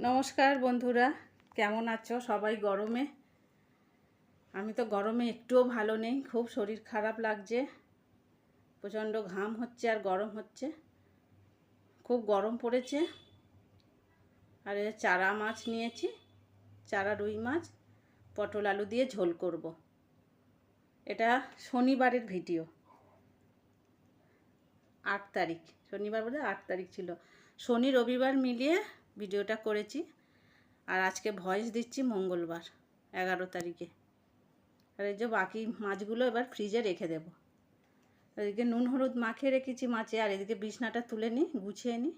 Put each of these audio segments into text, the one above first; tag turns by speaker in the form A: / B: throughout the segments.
A: নমস্কার বন্ধুরা, কেমন আছো সবাই? গরমে আমি তো গরমে একটুও ভালো নেই, খুব শরীর খারাপ লাগছে, প্রচণ্ড ঘাম হচ্ছে আর গরম হচ্ছে, খুব গরম পড়েছে। আর চারা মাছ নিয়েছি, চারা রুই মাছ, পটল আলু দিয়ে ঝোল করব। এটা শনিবারের ভিডিও, 8 তারিখ, শনিবার বোধহয় 8 তারিখ ছিল। শনি রবিবার মিলিয়ে ভিডিওটা করেছি, আর আজকে ভয়েস দিচ্ছি মঙ্গলবার 11 তারিখে। আর এই যে বাকি মাছগুলো এবার ফ্রিজে রেখে দেব। এদিকে নুন হলুদ মাখিয়ে রেখেছি মাছে, আর এদিকে বিছনাটা তুলে নিই, গুছিয়ে নিই।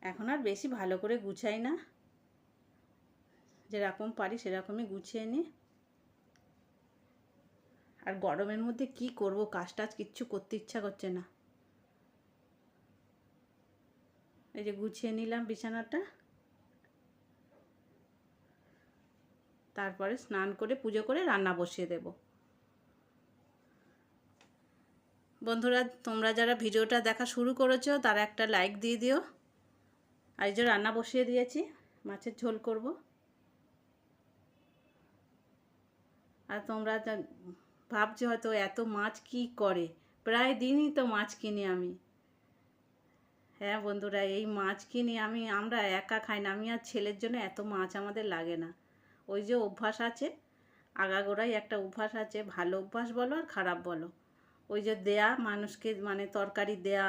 A: এখন আর বেশি ভালো করে গুছাই না, যেরকম পারি সেরকমই গুছিয়ে নিই। আর গরমের মধ্যে কি করব, কাজ টাজ কিচ্ছু করতে ইচ্ছা করছে না। এই যে গুছিয়ে নিলাম বিছানাটা, তারপরে স্নান করে পুজো করে রান্না বসিয়ে দেব। বন্ধুরা, তোমরা যারা ভিডিওটা দেখা শুরু করেছো তারা একটা লাইক দিয়ে দিও। আর এই যে রান্না বসিয়ে দিয়েছি, মাছের ঝোল করব। আর তোমরা ভাবছো হয়তো এত মাছ কি করে, প্রায় দিনই তো মাছ কিনি আমি। হ্যাঁ বন্ধুরা, এই মাছ কিনি আমরা একা খাই না, আমি আর ছেলের জন্য এত মাছ আমাদের লাগে না। ওই যে অভ্যাস আছে, আগাগোড়াই একটা অভ্যাস আছে, ভালো অভ্যাস বলো আর খারাপ বলো। ওই যে দেয়া মানুষকে, মানে তরকারি দেয়া,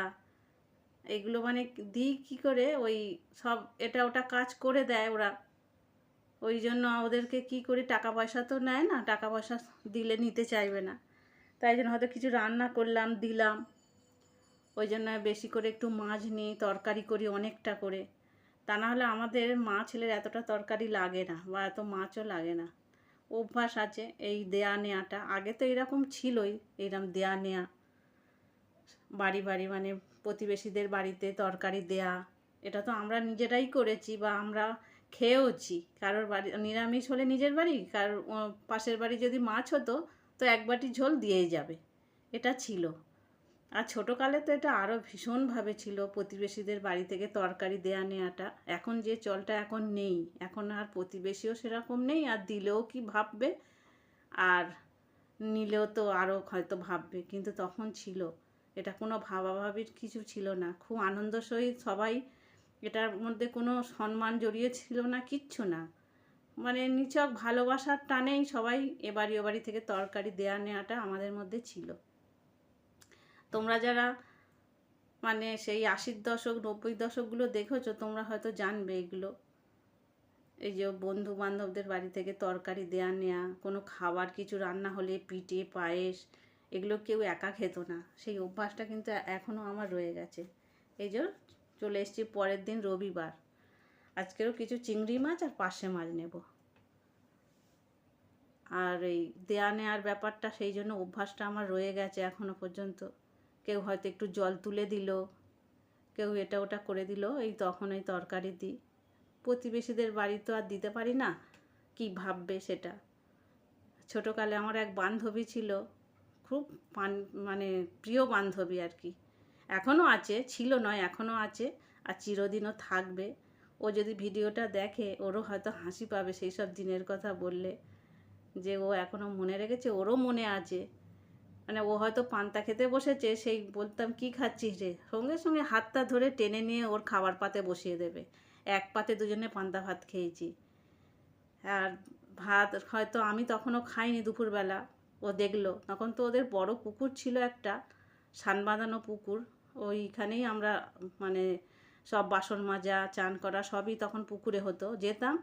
A: এগুলো মানে দিই কী করে, ওই সব এটা ওটা কাজ করে দেয় ওরা। ওই জন্য ওদেরকে কি করি, টাকা পয়সা তো নেয় না, টাকা পয়সা দিলে নিতে চাইবে না, তাই জন্য হয়তো কিছু রান্না করলাম দিলাম, ওই জন্য বেশি করে একটু মাছ নিই, তরকারি করি অনেকটা করে। তা না হলে আমাদের মা ছেলের এতটা তরকারি লাগে না, বা এত মাছও লাগে না। অভ্যাস আছে এই দেয়া নেওয়াটা, আগে তো এরকম ছিলই, এরকম দেয়া নেয়া, বাড়ি বাড়ি মানে প্রতিবেশীদের বাড়িতে তরকারি দেয়া। এটা তো আমরা নিজেরাই করেছি বা আমরা খেয়েওছি। কারোর বাড়ি নিরামিষ হলে নিজের বাড়ি, কারোর পাশের বাড়ি যদি মাছ হতো তো এক বাটি ঝোল দিয়েই যাবে, এটা ছিল। আর ছোটোকালে তো এটা আরও ভীষণভাবে ছিল, প্রতিবেশীদের বাড়ি থেকে তরকারি দেয়া নেওয়াটা। এখন যে চলটা এখন নেই, এখন আর প্রতিবেশীও সেরকম নেই, আর দিলেও কি ভাববে, আর নিলেও তো আরও হয়তো ভাববে, কিন্তু তখন ছিল। এটা কোনো ভাবাভাবির কিছু ছিল না, খুব আনন্দ সহিত সবাই, এটার মধ্যে কোনো সম্মান জড়িয়ে ছিল না, কিচ্ছু না। মানে নিছক ভালোবাসার টানেই সবাই এ বাড়ি ও বাড়ি থেকে তরকারি দেয়া নেওয়াটা আমাদের মধ্যে ছিল। তোমরা যারা মানে সেই 80-র দশক 90-র দশকগুলো দেখেছো, তোমরা হয়তো জানবে এগুলো। এই যে বন্ধু বান্ধবদের বাড়ি থেকে তরকারি দেয়া নেয়া, কোনো খাবার কিছু রান্না হলে পিঠে পায়েস, এগুলো কেউ একা খেত না, সেই অভ্যাসটা কিন্তু এখনও আমার রয়ে গেছে। এই যে চলে এসেছি পরের দিন রবিবার, আজকেরও কিছু চিংড়ি মাছ আর পার্শে মাছ নেব। আর এই দেয়া নেওয়ার ব্যাপারটা সেই জন্য অভ্যাসটা আমার রয়ে গেছে এখনও পর্যন্ত। কেউ হয়তো একটু জল তুলে দিল, কেউ এটা ওটা করে দিল, এই তখন এই তরকারি দিই। প্রতিবেশীদের বাড়ি তো আর দিতে পারি না, কি ভাববে সেটা। ছোটোকালে আমার এক বান্ধবী ছিল, খুব মানে প্রিয় বান্ধবী আর কি, এখনও আছে, ছিল নয় এখনও আছে, আর চিরদিনও থাকবে। ও যদি ভিডিওটা দেখে ওরও হয়তো হাসি পাবে সেই সব দিনের কথা বললে, যে ও এখনও মনে রেখেছে, ওরও মনে আছে। মানে ও হয়তো পান্তা খেতে বসেছে, সেই বলতাম কি খাচ্ছিস রে, সঙ্গে সঙ্গে হাতটা ধরে টেনে নিয়ে ওর খাবার পাতে বসিয়ে দেবে। এক পাতে দুজনে পান্তা ভাত খেয়েছি। আর ভাত হয়তো আমি তখনও খাইনি দুপুরবেলা, ও দেখলো, তখন তো ওদের বড় পুকুর ছিল একটা, সান বাঁধানো পুকুর, ওইখানেই আমরা মানে সব বাসন মাজা চান করা সবই তখন পুকুরে হতো, যেতাম।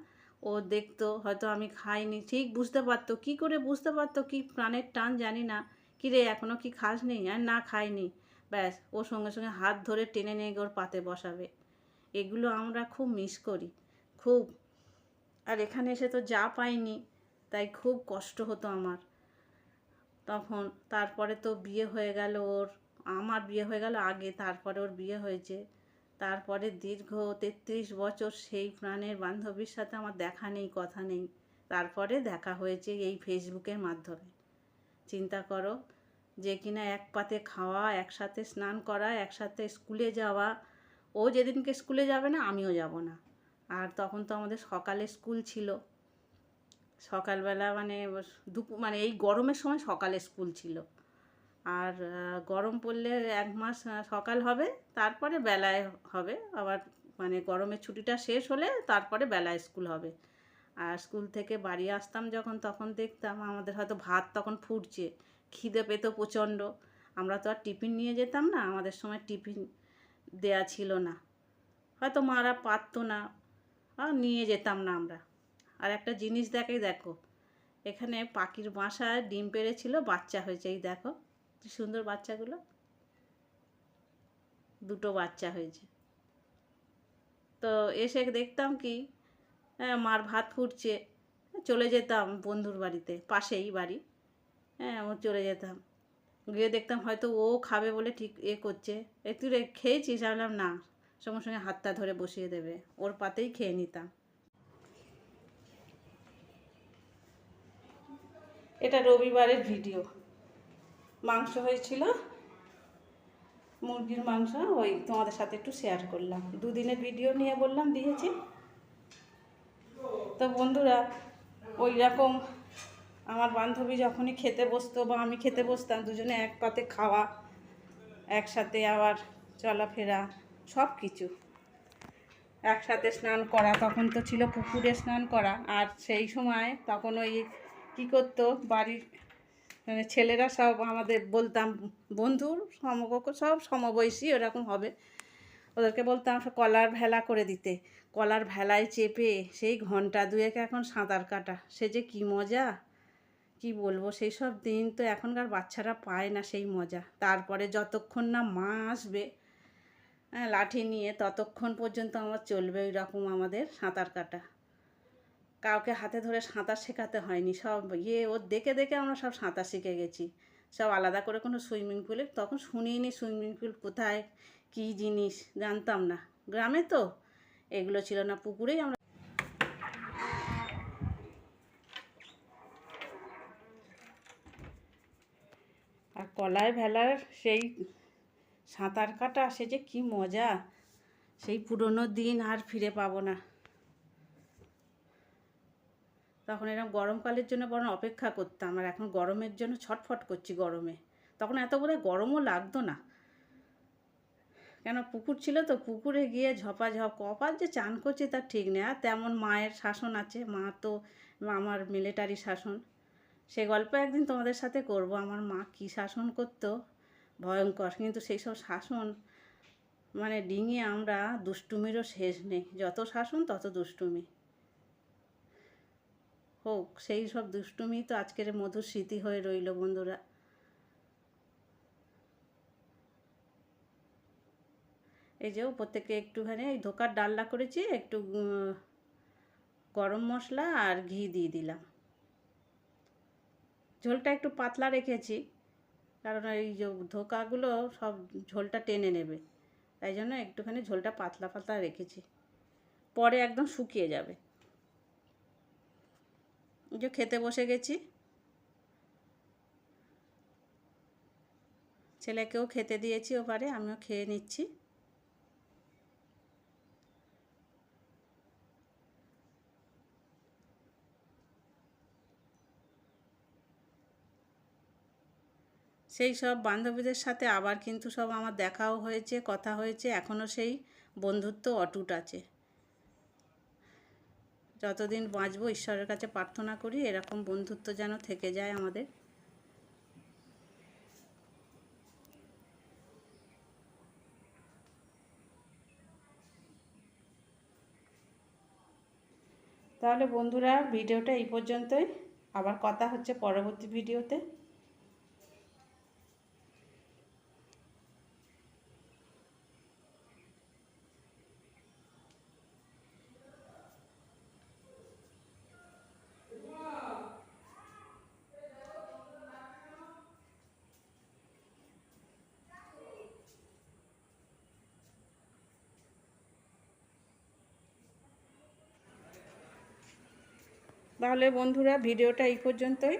A: ও দেখতো হয়তো আমি খাইনি, ঠিক বুঝতে পারতো, কি করে বুঝতে পারতো, কি প্রাণের টান জানি না, কী রে এখনও কি খাস নি, আর না খাইনি, ব্যাস ওর সঙ্গে সঙ্গে হাত ধরে টেনে নিয়ে ওর পাতে বসাবে। এগুলো আমরা খুব মিস করি, খুব। আর এখানে এসে তো যা পাইনি, তাই খুব কষ্ট হতো আমার তখন। তারপরে তো বিয়ে হয়ে গেল ওর, আমার বিয়ে হয়ে গেল আগে, তারপরে ওর বিয়ে হয়েছে। তারপরে দীর্ঘ 33 বছর সেই প্রাণের বান্ধবীর সাথে আমার দেখা নেই, কথা নেই। তারপরে দেখা হয়েছে এই ফেসবুকের মাধ্যমে। চিন্তা করো, যে কিনা এক পাতে খাওয়া, একসাথে স্নান করা, একসাথে স্কুলে যাওয়া। ও যেদিনকে স্কুলে যাবে না আমিও যাব না, আর তখন তো আমাদের সকালে স্কুল ছিল, সকালবেলা মানে দুপুর মানে এই গরমের সময় সকালে স্কুল ছিল। আর গরম পড়লে 1 মাস সকাল হবে, তারপরে বেলায় হবে আবার, মানে গরমের ছুটিটা শেষ হলে তারপরে বেলায় স্কুল হবে। আর স্কুল থেকে বাড়ি আসতাম যখন, তখন দেখতাম আমাদের হয়তো ভাত তখন ফুটছে, খিদে পেতো প্রচণ্ড। আমরা তো আর টিফিন নিয়ে যেতাম না, আমাদের সময় টিফিন দেয়া ছিল না, হয়তো মারা পারতো না, আর নিয়ে যেতাম না আমরা। আর একটা জিনিস দেখো, এখানে পাখির বাসায় ডিম পেড়েছিল, বাচ্চা হয়েছে, এই দেখো কি সুন্দর বাচ্চাগুলো, 2টো বাচ্চা হয়েছে। তো এসে দেখতাম কি, মার ভাত ফুটছে, চলে যেতাম বন্ধুর বাড়িতে, পাশেই বাড়ি, ও চলে যেতাম, গিয়ে দেখতাম হয়তো ও খাবে বলে ঠিক করছে, একটু খেয়েছিস? আমি বললাম না, সঙ্গে সঙ্গে হাতটা ধরে বসিয়ে দেবে, ওর পাতেই খেয়ে নিতাম। এটা রবিবারের ভিডিও, মাংস হয়েছিল, মুরগির মাংস, ওই তোমাদের সাথে একটু শেয়ার করলাম, 2 দিনের ভিডিও নিয়ে বললাম দিয়েছি। তো বন্ধুরা, ওই রকম আমার বান্ধবী যখনই খেতে বসতো বা আমি খেতে বসতাম, দুজনে এক পাতে খাওয়া, একসাথে আবার চলাফেরা, সব কিছু একসাথে, স্নান করা, তখন তো ছিল পুকুরে স্নান করা। আর সেই সময় তখন ওই কী করতো, বাড়ির মানে ছেলেরা সব আমাদের বলতাম, বন্ধুর সমকক্ষ সব সমবয়সী ওরকম হবে, ওদেরকে বলতাম কলার ভেলা করে দিতে, কলার ভেলায় চেপে সেই ঘন্টা 2 এখন সাঁতার কাটা, সে যে কী মজা, কি বলবো, সেই সব দিন তো এখনকার বাচ্চারা পায় না সেই মজা। তারপরে যতক্ষণ না মা আসবে লাঠি নিয়ে, ততক্ষণ পর্যন্ত আমার চলবে ওই রকম আমাদের সাঁতার কাটা। কাউকে হাতে ধরে সাঁতার শেখাতে হয়নি, সব ওর দেখে দেখে আমরা সব সাঁতার শিখে গেছি। সব আলাদা করে কোনো সুইমিং পুলে তখন শুনিনি, সুইমিং পুল কোথায়, কী জিনিস জানতাম না, গ্রামে তো এগুলো ছিল না, পুকুরেই আমরা। আর কলায় ভেলার সেই সাঁতার কাটা, সে যে কী মজা, সেই পুরনো দিন আর ফিরে পাবো না। তখন এরকম গরমকালের জন্য বরং অপেক্ষা করতাম, আর এখন গরমের জন্য ছটফট করছি গরমে। তখন এত বোধহয় গরমও লাগতো না, কেন পুকুর ছিল তো, পুকুরে গিয়ে ঝপাঝপ, কপাল যে চান করছি তার ঠিক নেই। আর তেমন মায়ের শাসন আছে, মা তো আমার মিলিটারি শাসন, সে গল্প একদিন তোমাদের সাথে করব, আমার মা কী শাসন করতো, ভয়ঙ্কর। কিন্তু সেই সব শাসন মানে ডিঙিয়ে আমরা দুষ্টুমিরও শেষ নেই, যত শাসন তত দুষ্টুমি হোক, সেই সব দুষ্টুমি তো আজকের মধুর স্মৃতি হয়ে রইল বন্ধুরা। এই যে ওপর থেকে একটুখানি এই ধোকার ডালনা করেছি, একটু গরম মশলা আর ঘি দিয়ে দিলাম। ঝোলটা একটু পাতলা রেখেছি, কারণ এই যে ধোকাগুলো সব ঝোলটা টেনে নেবে, তাই জন্য একটুখানি ঝোলটা পাতলা পাতলা রেখেছি, পরে একদম শুকিয়ে যাবে। যে খেতে বসে গেছি, ছেলেকেও খেতে দিয়েছি ওপারে, আমিও খেয়ে নিচ্ছি। সেই সব বান্ধবীদের সাথে আবার কিন্তু সব আমার দেখাও হয়েছে, কথা হয়েছে, এখনও সেই বন্ধুত্ব অটুট আছে। যতদিন বাঁচবো ঈশ্বরের কাছে প্রার্থনা করি এরকম বন্ধুত্ব যেন থেকে যায় আমাদের। তাহলে বন্ধুরা, ভিডিওটা এই পর্যন্তই, আবার কথা হচ্ছে পরবর্তী ভিডিওতে। তাহলে বন্ধুরা, ভিডিওটা এই পর্যন্তই।